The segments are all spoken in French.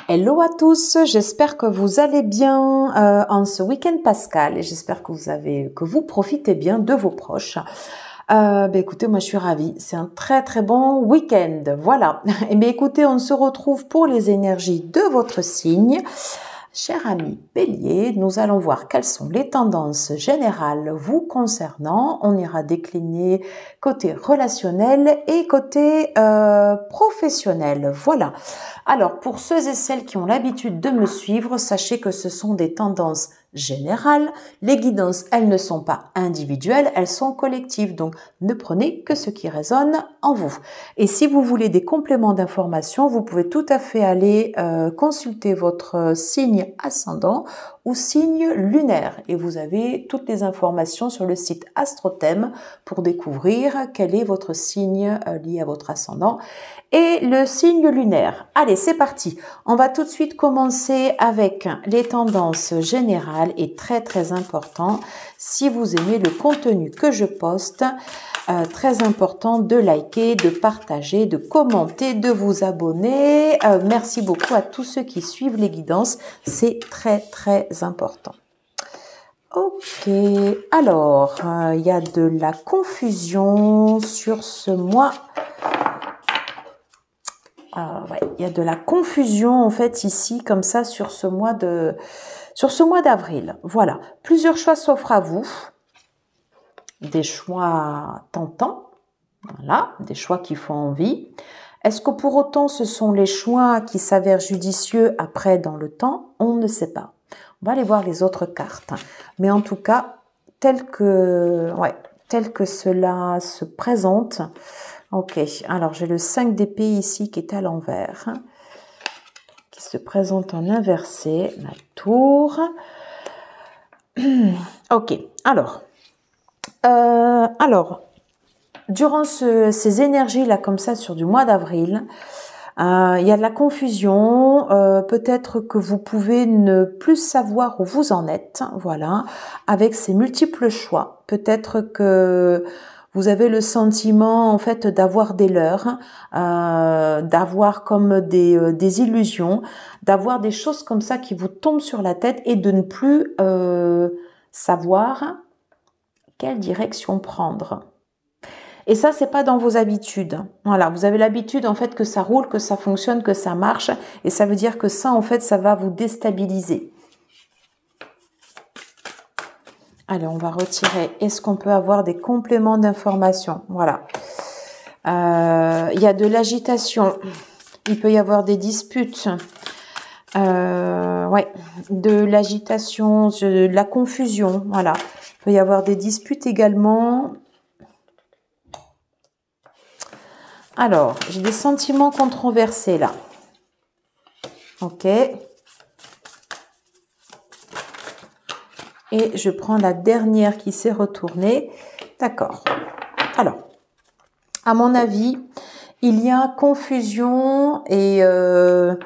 Hello à tous, j'espère que vous allez bien en ce week-end pascal et j'espère que vous profitez bien de vos proches. Écoutez, moi je suis ravie, c'est un très très bon week-end, voilà. Et écoutez, on se retrouve pour les énergies de votre signe. Cher ami Bélier, nous allons voir quelles sont les tendances générales vous concernant. On ira décliner côté relationnel et côté professionnel. Voilà. Alors, pour ceux et celles qui ont l'habitude de me suivre, sachez que ce sont des tendances générales. Les guidances, elles ne sont pas individuelles, elles sont collectives. Donc, ne prenez que ce qui résonne en vous. Et si vous voulez des compléments d'information, vous pouvez tout à fait aller consulter votre signe ascendant ou signe lunaire. Et vous avez toutes les informations sur le site Astrothème pour découvrir quel est votre signe lié à votre ascendant et le signe lunaire. Allez, c'est parti. On va tout de suite commencer avec les tendances générales et très très important. Si vous aimez le contenu que je poste, très important de liker, de partager, de commenter, de vous abonner. Merci beaucoup à tous ceux qui suivent les guidances. C'est très très important. Ok, alors, il y a de la confusion sur ce mois. Il y a de la confusion en fait ici comme ça sur ce mois d'avril. Voilà, plusieurs choix s'offrent à vous, des choix tentants, voilà, des choix qui font envie. Est-ce que pour autant ce sont les choix qui s'avèrent judicieux après dans le temps? On ne sait pas. On va aller voir les autres cartes, mais en tout cas tel que cela se présente. Ok, alors j'ai le 5 d'épée ici qui est à l'envers, qui se présente en inversé, la tour. Ok, alors, durant ces énergies-là comme ça sur du mois d'avril, il y a de la confusion, peut-être que vous pouvez ne plus savoir où vous en êtes, voilà, avec ces multiples choix. Peut-être que vous avez le sentiment en fait d'avoir des leurres, d'avoir comme des illusions, d'avoir des choses comme ça qui vous tombent sur la tête et de ne plus savoir quelle direction prendre. Et ça, c'est pas dans vos habitudes. Voilà, vous avez l'habitude en fait que ça roule, que ça fonctionne, que ça marche, et ça veut dire que ça en fait, ça va vous déstabiliser. Allez, on va retirer. Est-ce qu'on peut avoir des compléments d'information? Voilà. Il y a de l'agitation. Il peut y avoir des disputes. De l'agitation, de la confusion. Voilà. Il peut y avoir des disputes également. Alors, j'ai des sentiments controversés là. Ok. Et je prends la dernière qui s'est retournée. D'accord. Alors, à mon avis, il y a confusion et il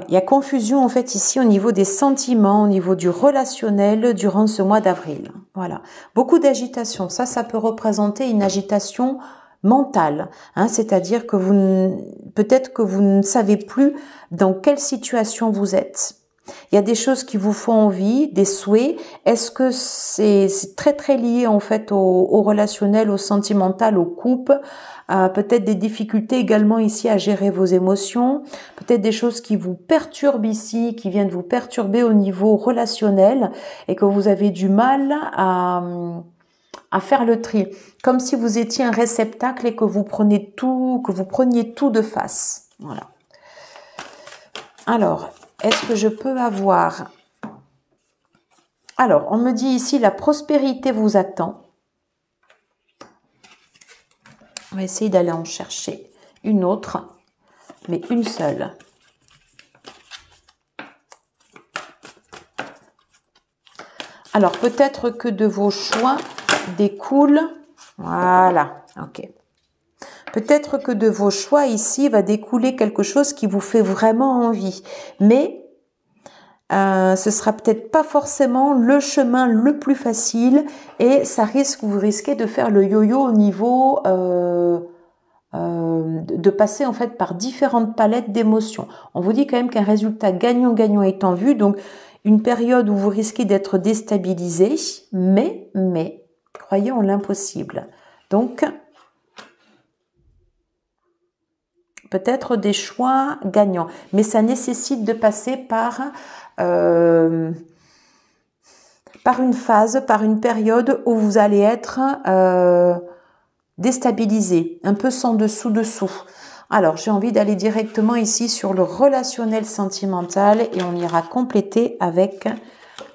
y a confusion en fait ici au niveau des sentiments, au niveau du relationnel durant ce mois d'avril. Voilà. Beaucoup d'agitation. Ça peut représenter une agitation mentale, hein, c'est-à-dire que peut-être que vous ne savez plus dans quelle situation vous êtes. Il y a des choses qui vous font envie, des souhaits. Est-ce que c'est très très lié en fait au relationnel, au sentimental, au couple? Peut-être des difficultés également ici à gérer vos émotions. Peut-être des choses qui vous perturbent ici, qui viennent vous perturber au niveau relationnel et que vous avez du mal à faire le tri. Comme si vous étiez un réceptacle et que vous preniez tout de face. Voilà. Alors, est-ce que je peux avoir... Alors, on me dit ici, la prospérité vous attend. On va essayer d'aller en chercher une autre, mais une seule. Alors, peut-être que de vos choix découle... Voilà, ok. Peut-être que de vos choix ici va découler quelque chose qui vous fait vraiment envie. Mais ce sera peut-être pas forcément le chemin le plus facile et vous risquez de faire le yo-yo au niveau de passer en fait par différentes palettes d'émotions. On vous dit quand même qu'un résultat gagnant-gagnant est en vue, donc une période où vous risquez d'être déstabilisé, mais croyez en l'impossible. Donc peut-être des choix gagnants, mais ça nécessite de passer par une phase, par une période où vous allez être déstabilisé, un peu sans dessous. Alors, j'ai envie d'aller directement ici sur le relationnel sentimental et on ira compléter avec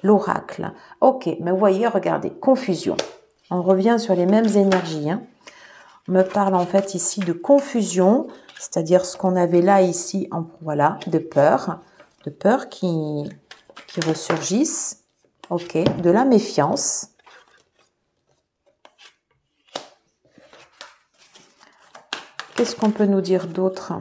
l'oracle. Ok, mais vous voyez, regardez, confusion. On revient sur les mêmes énergies. Hein. On me parle en fait ici de confusion, c'est-à-dire ce qu'on avait là ici, voilà, de peur qui ressurgissent. Ok, de la méfiance. Qu'est-ce qu'on peut nous dire d'autre?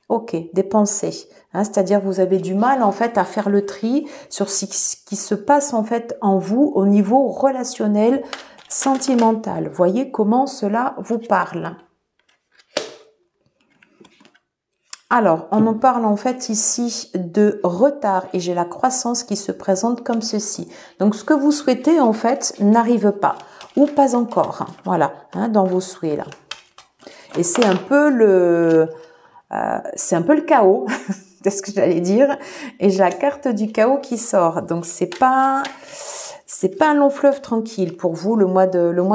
Ok, des pensées. Hein, c'est-à-dire vous avez du mal en fait à faire le tri sur ce qui se passe en fait en vous au niveau relationnel, sentimental. Voyez comment cela vous parle. Alors, on en parle en fait ici de retard et j'ai la croissance qui se présente comme ceci. Donc, ce que vous souhaitez en fait n'arrive pas ou pas encore. Voilà, hein, dans vos souhaits là. Et c'est un peu le chaos, c'est ce que j'allais dire. Et j'ai la carte du chaos qui sort. Donc c'est pas un long fleuve tranquille pour vous le mois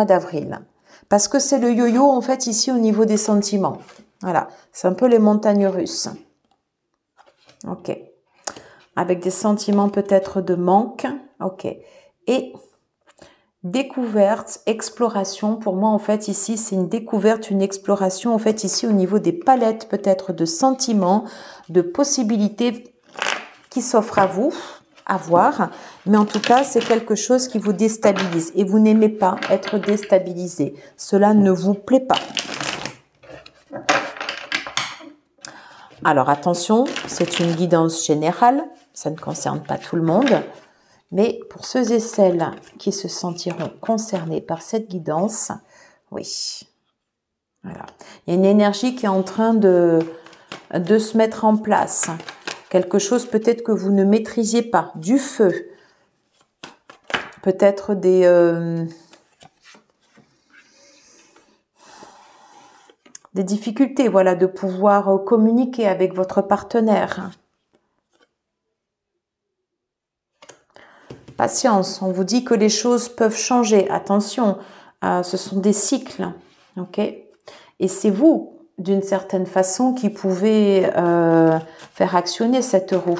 d'avril, parce que c'est le yo-yo en fait ici au niveau des sentiments. Voilà, c'est un peu les montagnes russes. Ok, avec des sentiments peut-être de manque. Ok, et découverte, exploration, pour moi en fait ici c'est une découverte, une exploration en fait ici au niveau des palettes peut-être de sentiments, de possibilités qui s'offrent à vous, à voir, mais en tout cas c'est quelque chose qui vous déstabilise et vous n'aimez pas être déstabilisé, cela ne vous plaît pas. Alors attention, c'est une guidance générale, ça ne concerne pas tout le monde. Mais pour ceux et celles qui se sentiront concernés par cette guidance, oui. Voilà. Il y a une énergie qui est en train de se mettre en place. Quelque chose peut-être que vous ne maîtrisiez pas. Du feu. Peut-être des difficultés, voilà, de pouvoir communiquer avec votre partenaire. Patience, on vous dit que les choses peuvent changer. Attention, ce sont des cycles, ok? Et c'est vous, d'une certaine façon, qui pouvez faire actionner cette roue.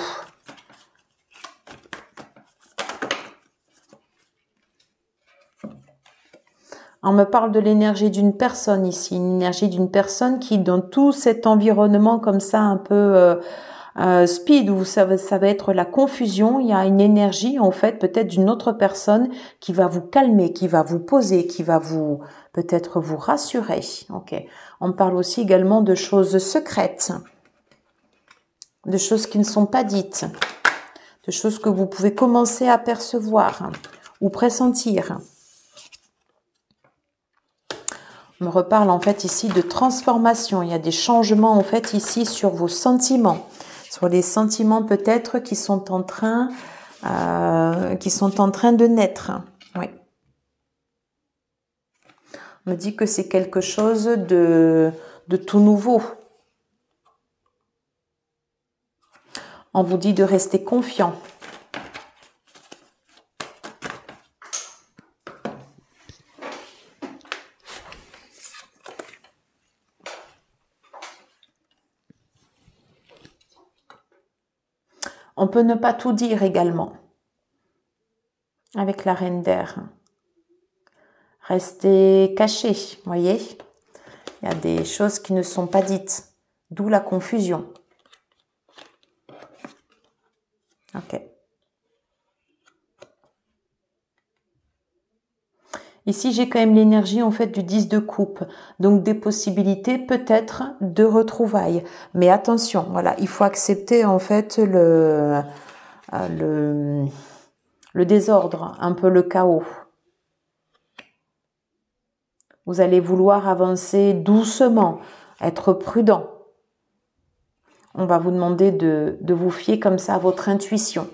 On me parle de l'énergie d'une personne ici, une énergie d'une personne qui, dans tout cet environnement comme ça, un peu speed, où ça va être la confusion, il y a une énergie en fait peut-être d'une autre personne qui va vous calmer, qui va vous poser, qui va vous peut-être vous rassurer. Ok. On parle aussi également de choses secrètes, de choses qui ne sont pas dites, de choses que vous pouvez commencer à percevoir ou pressentir. On me reparle en fait ici de transformation. Il y a des changements en fait ici sur vos sentiments. Sur les sentiments peut-être qui sont en train de naître. Oui. On me dit que c'est quelque chose de tout nouveau. On vous dit de rester confiant. On peut ne pas tout dire également. Avec la reine d'air. Restez caché, voyez. Il y a des choses qui ne sont pas dites. D'où la confusion. Ok. Ici, j'ai quand même l'énergie en fait du 10 de coupe. Donc des possibilités peut-être de retrouvailles. Mais attention, voilà, il faut accepter en fait le désordre, un peu le chaos. Vous allez vouloir avancer doucement. être prudent. On va vous demander de vous fier comme ça à votre intuition,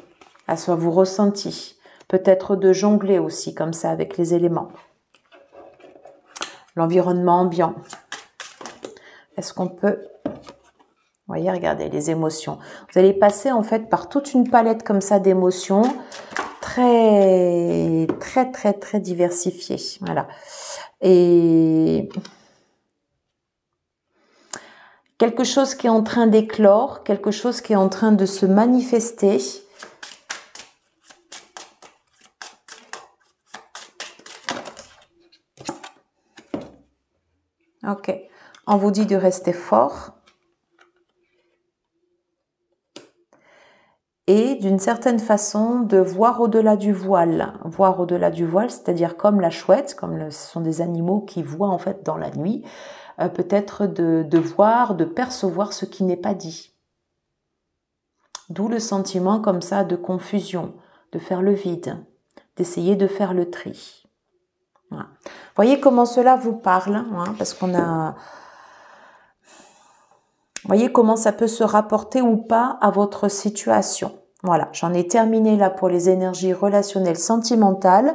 à ce que vous ressentez. Peut-être de jongler aussi comme ça avec les éléments. L'environnement ambiant. Est-ce qu'on peut... Vous voyez, regardez, les émotions. Vous allez passer en fait par toute une palette comme ça d'émotions très diversifiée. Voilà. Et quelque chose qui est en train d'éclore, quelque chose qui est en train de se manifester. Ok. On vous dit de rester fort. Et d'une certaine façon, de voir au-delà du voile. Voir au-delà du voile, c'est-à-dire comme la chouette, comme ce sont des animaux qui voient en fait dans la nuit, peut-être de voir, de percevoir ce qui n'est pas dit. D'où le sentiment comme ça de confusion, de faire le vide, d'essayer de faire le tri. Voilà. Voyez comment cela vous parle, hein, parce qu'on a... Voyez comment ça peut se rapporter ou pas à votre situation. Voilà, j'en ai terminé là pour les énergies relationnelles sentimentales.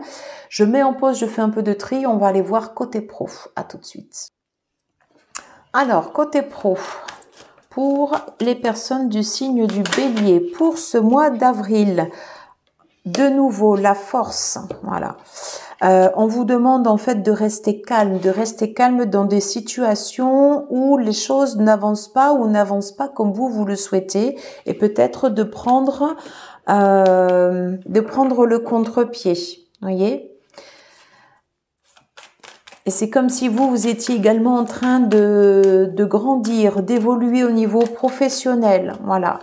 Je mets en pause, je fais un peu de tri, on va aller voir côté pro. À tout de suite. Alors, côté pro, pour les personnes du signe du Bélier, pour ce mois d'avril, de nouveau, la force, voilà. On vous demande en fait de rester calme dans des situations où les choses n'avancent pas ou n'avancent pas comme vous le souhaitez, et peut-être de prendre le contre-pied, voyez. Et c'est comme si vous étiez également en train de grandir, d'évoluer au niveau professionnel, voilà.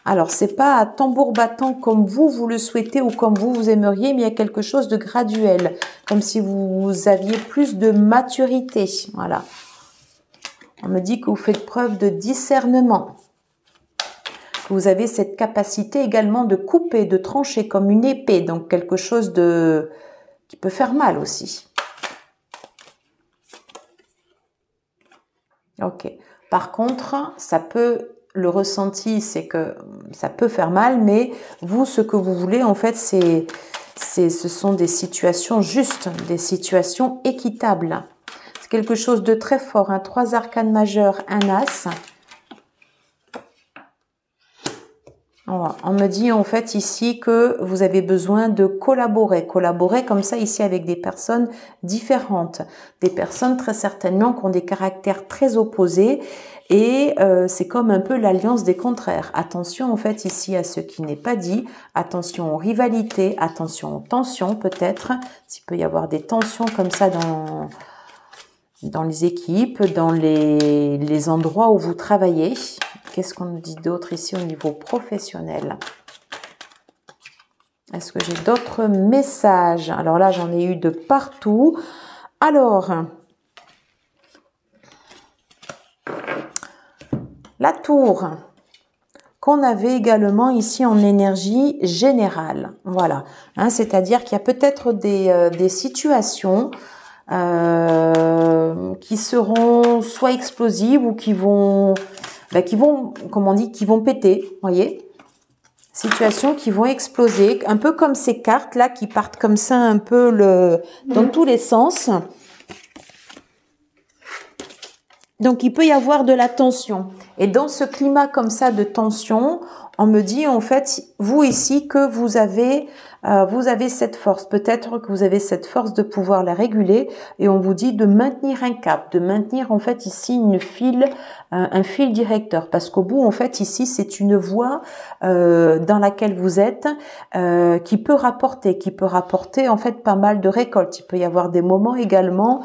Alors, c'est pas à tambour battant comme vous le souhaitez ou comme vous aimeriez, mais il y a quelque chose de graduel, comme si vous aviez plus de maturité, voilà. On me dit que vous faites preuve de discernement, que vous avez cette capacité également de couper, de trancher comme une épée, donc quelque chose qui peut faire mal aussi. Ok. Par contre, le ressenti, c'est que ça peut faire mal, mais vous, ce que vous voulez, en fait, ce sont des situations justes, des situations équitables. C'est quelque chose de très fort, hein. 3 arcanes majeures, un as. On me dit en fait ici que vous avez besoin de collaborer comme ça ici avec des personnes différentes, des personnes très certainement qui ont des caractères très opposés, et c'est comme un peu l'alliance des contraires. Attention en fait ici à ce qui n'est pas dit, attention aux rivalités, attention aux tensions peut-être, s'il peut y avoir des tensions comme ça dans les équipes, dans les endroits où vous travaillez. Qu'est-ce qu'on nous dit d'autre ici au niveau professionnel? Est-ce que j'ai d'autres messages? Alors là, j'en ai eu de partout. Alors, la tour qu'on avait également ici en énergie générale. Voilà, hein, c'est-à-dire qu'il y a peut-être des situations qui seront soit explosives ou qui vont péter, voyez, situations qui vont exploser, un peu comme ces cartes là qui partent comme ça un peu dans tous les sens. Donc il peut y avoir de la tension, et dans ce climat comme ça de tension, on me dit en fait vous ici que vous avez cette force, peut-être que vous avez cette force de pouvoir la réguler, et on vous dit de maintenir un cap, de maintenir en fait ici un fil directeur, parce qu'au bout en fait ici c'est une voie dans laquelle vous êtes qui peut rapporter en fait pas mal de récoltes. Il peut y avoir des moments également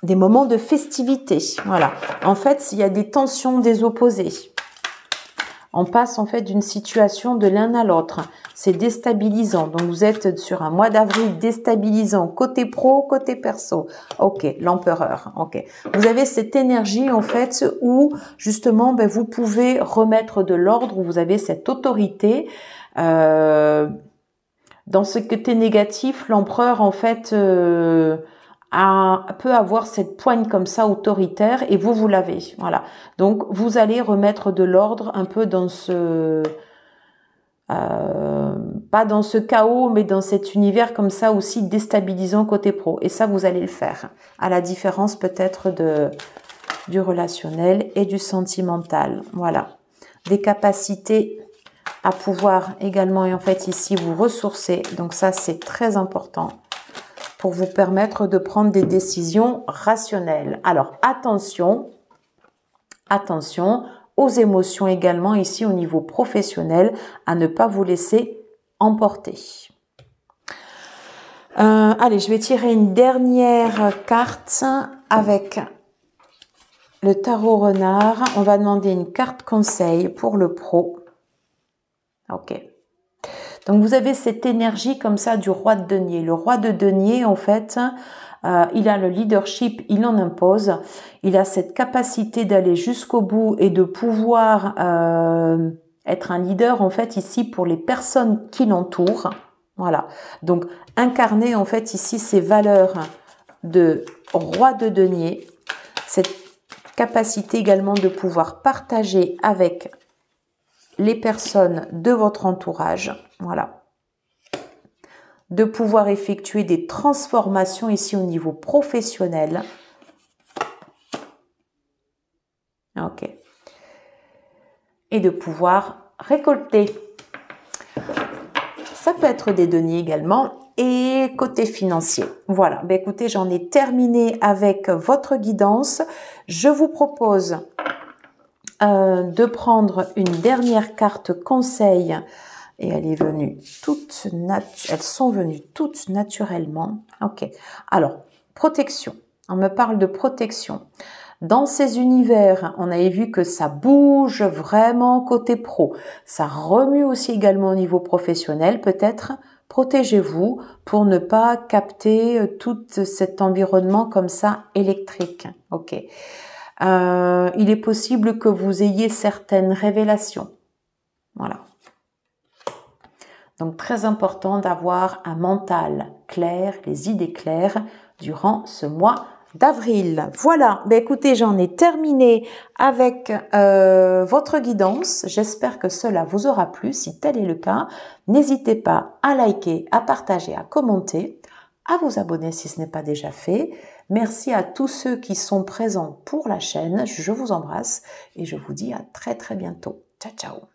des moments de festivité, voilà. En fait, il y a des tensions des opposés. On passe en fait d'une situation de l'un à l'autre. C'est déstabilisant. Donc, vous êtes sur un mois d'avril déstabilisant, côté pro, côté perso. Ok, l'empereur. Ok. Vous avez cette énergie en fait où justement, vous pouvez remettre de l'ordre, où vous avez cette autorité. Dans ce côté négatif, l'empereur en fait peut avoir cette poigne comme ça autoritaire et vous l'avez. Voilà. Donc, vous allez remettre de l'ordre un peu dans ce... pas dans ce chaos, mais dans cet univers comme ça aussi déstabilisant côté pro. Et ça, vous allez le faire. À la différence peut-être du relationnel et du sentimental. Voilà. Des capacités à pouvoir également, et en fait ici, vous ressourcer. Donc ça, c'est très important pour vous permettre de prendre des décisions rationnelles. Alors, attention aux émotions également ici au niveau professionnel, à ne pas vous laisser emporter. Allez, je vais tirer une dernière carte avec le tarot renard. On va demander une carte conseil pour le pro. Ok. Donc, vous avez cette énergie comme ça du roi de denier. Le roi de denier, en fait, il a le leadership, il en impose. Il a cette capacité d'aller jusqu'au bout et de pouvoir être un leader, en fait, ici, pour les personnes qui l'entourent. Voilà. Donc, incarner, en fait, ici, ces valeurs de roi de denier. Cette capacité également de pouvoir partager avec les personnes de votre entourage, voilà. De pouvoir effectuer des transformations ici au niveau professionnel. Ok. Et de pouvoir récolter. Ça peut être des deniers également. Et côté financier. Voilà. Ben écoutez, j'en ai terminé avec votre guidance. Je vous propose de prendre une dernière carte conseil. Et elle est venue elles sont venues toutes naturellement. Ok. Alors, protection. On me parle de protection. Dans ces univers, on avait vu que ça bouge vraiment côté pro. Ça remue aussi également au niveau professionnel. Peut-être protégez-vous pour ne pas capter tout cet environnement comme ça électrique. Ok. Il est possible que vous ayez certaines révélations. Voilà. Donc, très important d'avoir un mental clair, les idées claires durant ce mois d'avril. Voilà, ben écoutez, j'en ai terminé avec votre guidance. J'espère que cela vous aura plu. Si tel est le cas, n'hésitez pas à liker, à partager, à commenter, à vous abonner si ce n'est pas déjà fait. Merci à tous ceux qui sont présents pour la chaîne. Je vous embrasse et je vous dis à très très bientôt. Ciao, ciao.